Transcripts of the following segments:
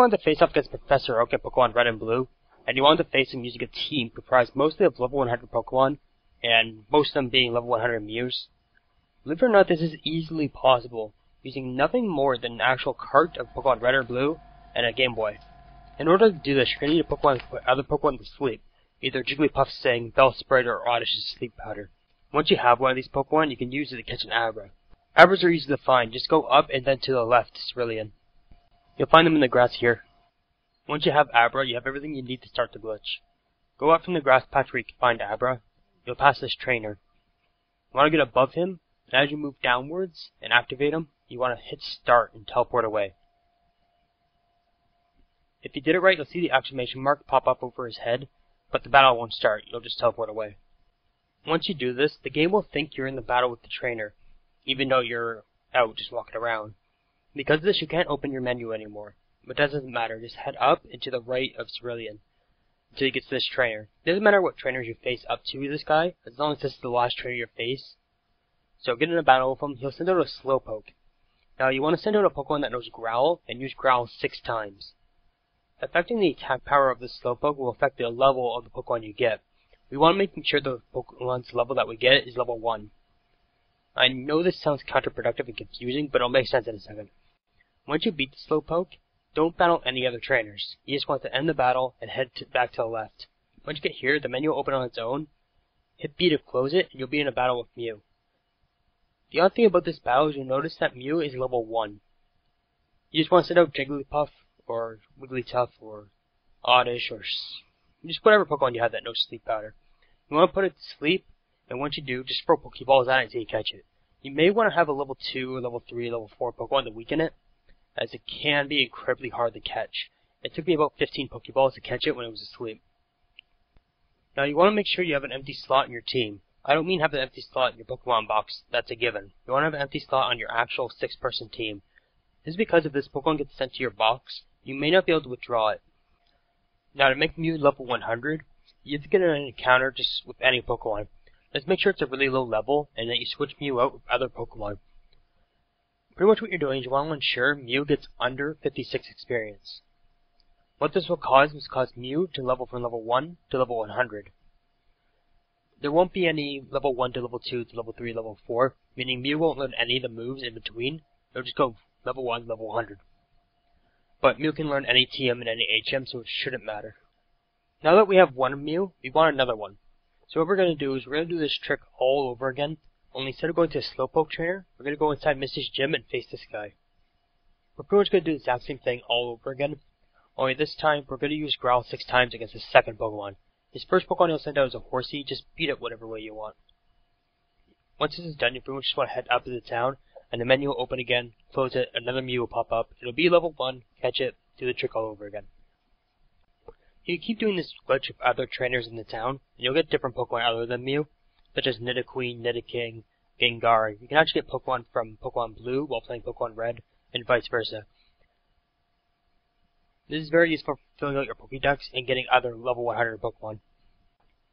wanted to face off against Professor Oak at Pokemon Red and Blue, and you wanted to face him using a team comprised mostly of level 100 Pokemon, and most of them being level 100 Mews, believe it or not, this is easily possible, using nothing more than an actual cart of Pokemon Red or Blue and a Game Boy. In order to do this, you're going to need a Pokemon to put other Pokemon to sleep, either Jigglypuff Sing, Bellsprout, or Oddish's sleep powder. Once you have one of these Pokemon, you can use it to catch an Abra. Abras are easy to find, just go up and then to the left to Cerulean. You'll find them in the grass here. Once you have Abra, you have everything you need to start the glitch. Go out from the grass patch where you can find Abra. You'll pass this trainer. You want to get above him, and as you move downwards and activate him, you want to hit start and teleport away. If you did it right, you'll see the exclamation mark pop up over his head, but the battle won't start, you'll just teleport away. Once you do this, the game will think you're in the battle with the trainer, even though you're out just walking around. Because of this, you can't open your menu anymore. But that doesn't matter, just head up and to the right of Cerulean until you get to this trainer. It doesn't matter what trainers you face up to this guy, as long as this is the last trainer you face. So get in a battle with him, he'll send out a Slowpoke. Now you want to send out a Pokemon that knows Growl, and use Growl 6 times. Affecting the attack power of the Slowpoke will affect the level of the Pokemon you get. We want to make sure the Pokemon's level that we get is level 1. I know this sounds counterproductive and confusing, but it'll make sense in a second. Once you beat the Slowpoke, don't battle any other trainers. You just want to end the battle and head back to the left. Once you get here, the menu will open on its own. Hit B to close it, and you'll be in a battle with Mew. The odd thing about this battle is you'll notice that Mew is level 1. You just want to send out Jigglypuff, or Wigglytuff, or Oddish, or just whatever Pokemon you have that knows Sleep Powder. You want to put it to sleep, and once you do, just throw Pokeballs at it until you catch it. You may want to have a level 2, or level 3, level 4 Pokemon to weaken it, as it can be incredibly hard to catch. It took me about 15 Pokeballs to catch it when it was asleep. Now you want to make sure you have an empty slot in your team. I don't mean have an empty slot in your Pokemon box, that's a given. You want to have an empty slot on your actual 6-person team. This is because if this Pokemon gets sent to your box, you may not be able to withdraw it. Now to make Mew level 100, you have to get an encounter just with any Pokemon. Let's make sure it's a really low level, and that you switch Mew out with other Pokemon. Pretty much what you're doing is you want to ensure Mew gets under 56 experience. What this will cause is cause Mew to level from level 1 to level 100. There won't be any level 1 to level 2 to level 3, level 4, meaning Mew won't learn any of the moves in between. It'll just go level 1, level 100. But Mew can learn any TM and any HM, so it shouldn't matter. Now that we have one Mew, we want another one. So what we're going to do is we're going to do this trick all over again, only instead of going to a Slowpoke trainer, we're going to go inside Missy's gym and face this guy. We're pretty much going to do the exact same thing all over again, only this time we're going to use Growl 6 times against the second Pokemon. His first Pokemon he'll send out is a Horsey, just beat it whatever way you want. Once this is done, you pretty much just want to head up to the town, and the menu will open again, close it, another Mew will pop up, it'll be level 1, catch it, do the trick all over again. You keep doing this glitch with other trainers in the town, and you'll get different Pokemon other than Mew, such as Nidoqueen, Nidoking, Gengar. You can actually get Pokemon from Pokemon Blue while playing Pokemon Red, and vice versa. This is very useful for filling out your Pokédex and getting other level 100 Pokemon.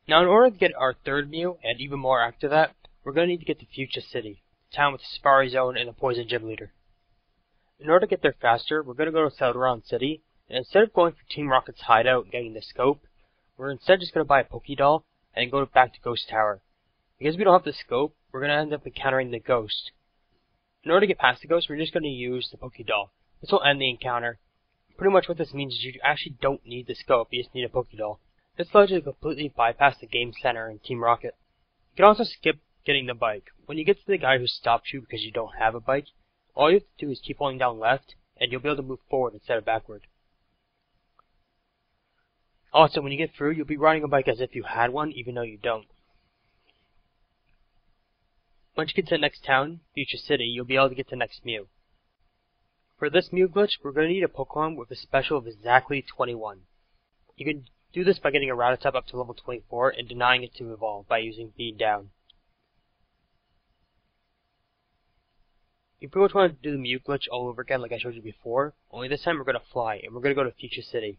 Now in order to get our third Mew, and even more after that, we're going to need to get to Fuchsia City, the town with the Safari Zone and the Poison Gym Leader. In order to get there faster, we're going to go to Celadon City, and instead of going for Team Rocket's hideout and getting the scope, we're instead just going to buy a Pokédoll and go back to Ghost Tower. Because we don't have the scope, we're going to end up encountering the Ghost. In order to get past the Ghost, we're just going to use the Pokédoll. This will end the encounter. Pretty much what this means is you actually don't need the scope, you just need a Pokédoll. This allows you to completely bypass the Game Center in Team Rocket. You can also skip getting the bike. When you get to the guy who stopped you because you don't have a bike, all you have to do is keep holding down left, and you'll be able to move forward instead of backward. Also, when you get through, you'll be riding a bike as if you had one, even though you don't. Once you get to the next town, Fuchsia City, you'll be able to get to the next Mew. For this Mew glitch, we're going to need a Pokemon with a special of exactly 21. You can do this by getting a Rattata up to level 24 and denying it to evolve by using Bead Down. You pretty much want to do the Mew glitch all over again like I showed you before, only this time we're going to fly, and we're going to go to Fuchsia City.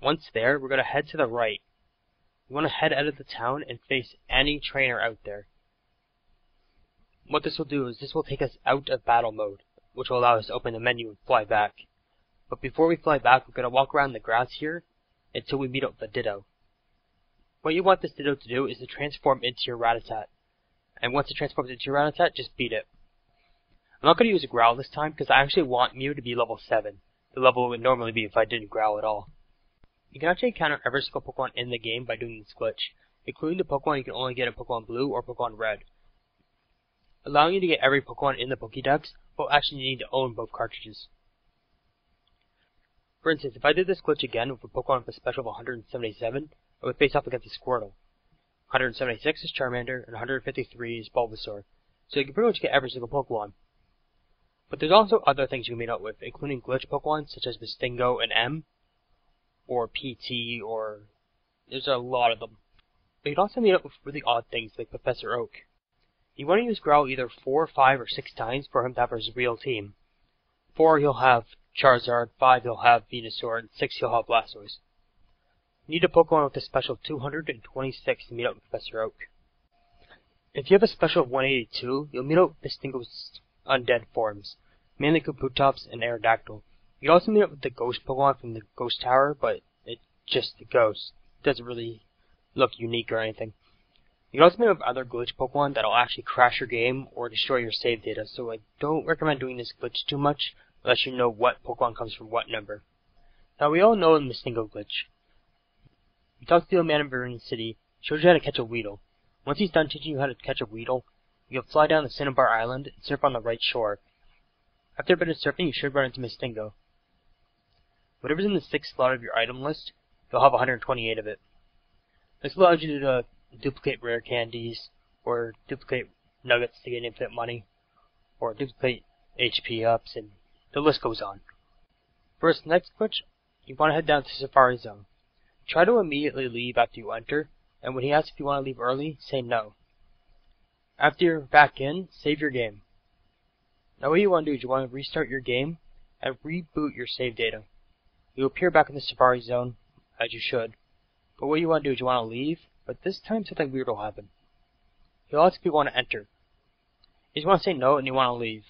Once there, we're going to head to the right. You want to head out of the town and face any trainer out there. What this will do is this will take us out of battle mode. which will allow us to open the menu and fly back. But before we fly back, we're going to walk around the grass here until we meet up with the Ditto. What you want this Ditto to do is to transform into your Rattata. And once it transforms into your Rattata, just beat it. I'm not going to use a Growl this time because I actually want Mew to be level 7. The level it would normally be if I didn't Growl at all. You can actually encounter every single Pokemon in the game by doing this glitch, including the Pokemon you can only get in Pokemon Blue or Pokemon Red. Allowing you to get every Pokemon in the Pokédex, but actually you need to own both cartridges. For instance, if I did this glitch again with a Pokemon with a special of 177, I would face off against a Squirtle. 176 is Charmander, and 153 is Bulbasaur, so you can pretty much get every single Pokemon. But there's also other things you can meet up with, including glitch Pokemon such as Missingno and M, or PT, or there's a lot of them. But you can also meet up with really odd things like Professor Oak. You want to use Growl either 4, 5, or 6 times for him to have his real team. 4 he'll have Charizard, 5 he'll have Venusaur, and 6 he'll have Blastoise. You need a Pokemon with a special 226 to meet up with Professor Oak. If you have a special of 182, you'll meet up with Missingno's undead forms, mainly Kabutops and Aerodactyl. You can also meet up with the ghost Pokemon from the Ghost Tower, but it's just a ghost. It doesn't really look unique or anything. You can also meet up with other glitch Pokemon that'll actually crash your game or destroy your save data, so I don't recommend doing this glitch too much unless you know what Pokemon comes from what number. Now we all know the MissingGo glitch. You talk to the old man in Vermilion City, shows you how to catch a Weedle. Once he's done teaching you how to catch a Weedle, you'll fly down to Cinnabar Island and surf on the right shore. After a bit of surfing, you should run into Missingno. Whatever's in the 6th slot of your item list, you'll have 128 of it. This allows you to duplicate rare candies, or duplicate nuggets to get infinite money, or duplicate HP ups, and the list goes on. For this next glitch, you want to head down to Safari Zone. Try to immediately leave after you enter, and when he asks if you want to leave early, say no. After you're back in, save your game. Now what you want to do is you want to restart your game and reboot your save data. You'll appear back in the Safari Zone, as you should. But what you want to do is you want to leave, but this time something weird will happen. He'll ask if you want to enter. You just want to say no and you want to leave.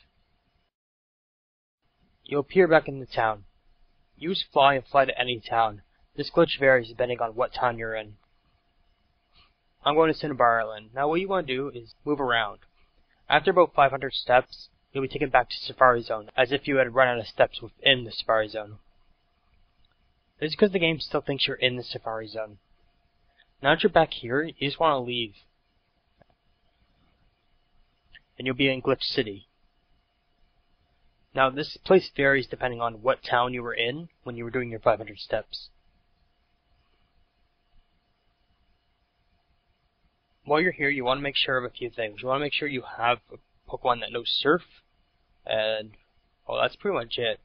You'll appear back in the town. Use fly and fly to any town. This glitch varies depending on what town you're in. I'm going to Cinnabar Island. Now what you want to do is move around. After about 500 steps, you'll be taken back to Safari Zone, as if you had run out of steps within the Safari Zone. This is because the game still thinks you're in the Safari Zone. Now that you're back here, you just want to leave. And you'll be in Glitch City. Now this place varies depending on what town you were in when you were doing your 500 steps. While you're here, you want to make sure of a few things. You want to make sure you have a Pokemon that knows Surf, and well, that's pretty much it.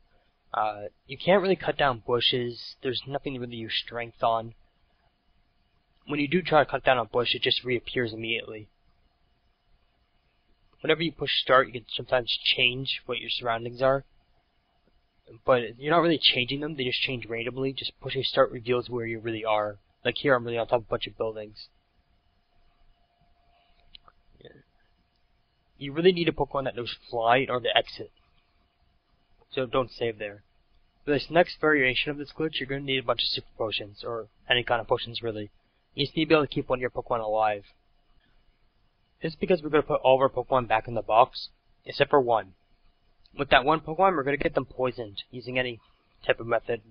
You can't really cut down bushes. There's nothing to really use strength on. When you do try to cut down a bush, it just reappears immediately. Whenever you push start, you can sometimes change what your surroundings are. But you're not really changing them, they just change randomly. Just pushing start reveals where you really are. Like here, I'm really on top of a bunch of buildings. You really need a Pokemon that knows Fly in order to exit. So don't save there. For this next variation of this glitch, you're going to need a bunch of Super Potions, or any kind of potions really. You just need to be able to keep one of your Pokemon alive. This is because we're going to put all of our Pokemon back in the box, except for one. With that one Pokemon, we're going to get them poisoned, using any type of method.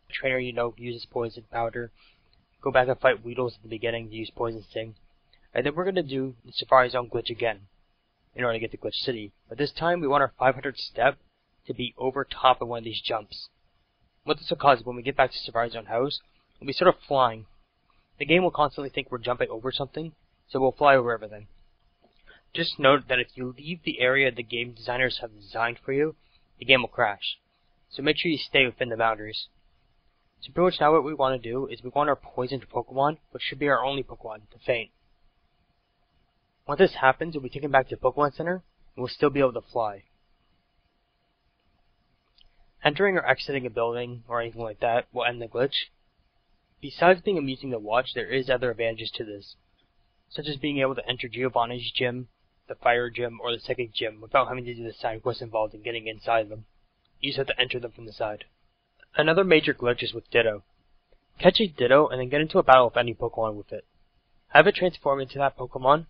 A trainer you know uses poison powder. Go back and fight Weedles at the beginning to use Poison Sting. And then we're going to do the Safari Zone glitch again, in order to get to Glitch City. But this time, we want our 500 step to be over top of one of these jumps. What this will cause is when we get back to Safari Zone house, we'll be sort of flying. The game will constantly think we're jumping over something, so we'll fly over everything. Just note that if you leave the area the game designers have designed for you, the game will crash. So make sure you stay within the boundaries. So pretty much now what we want to do is we want our poisoned Pokemon, which should be our only Pokemon, to faint. Once this happens, we'll be taken back to Pokemon Center, and we'll still be able to fly. Entering or exiting a building, or anything like that, will end the glitch. Besides being amusing to watch, there is other advantages to this, such as being able to enter Giovanni's gym, the fire gym, or the psychic gym without having to decide what's involved in getting inside them. You just have to enter them from the side. Another major glitch is with Ditto. Catch a Ditto and then get into a battle with any Pokemon with it. Have it transform into that Pokemon,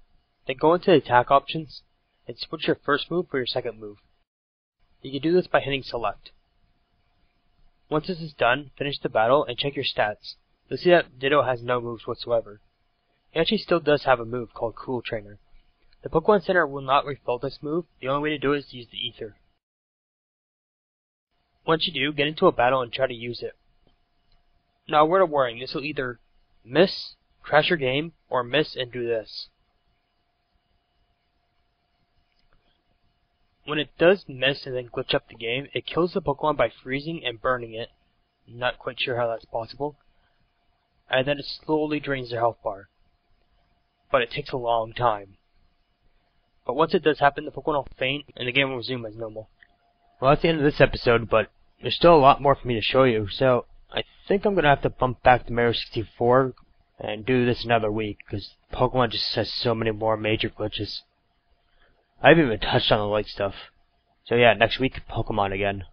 then go into the attack options, and switch your first move for your second move. You can do this by hitting select. Once this is done, finish the battle and check your stats. You'll see that Ditto has no moves whatsoever. He actually still does have a move called Cool Trainer. The Pokemon Center will not refill this move. The only way to do it is to use the Ether. Once you do, get into a battle and try to use it. Now, a word of warning, this will either miss, crash your game, or miss and do this. When it does miss and then glitch up the game, it kills the Pokemon by freezing and burning it. Not quite sure how that's possible. And then it slowly drains their health bar. But it takes a long time. But once it does happen, the Pokemon will faint and the game will resume as normal. Well, that's the end of this episode, but there's still a lot more for me to show you, so I think I'm going to have to bump back to Mario 64 and do this another week, because Pokemon just has so many more major glitches. I haven't even touched on the light stuff. So yeah, next week, Pokemon again.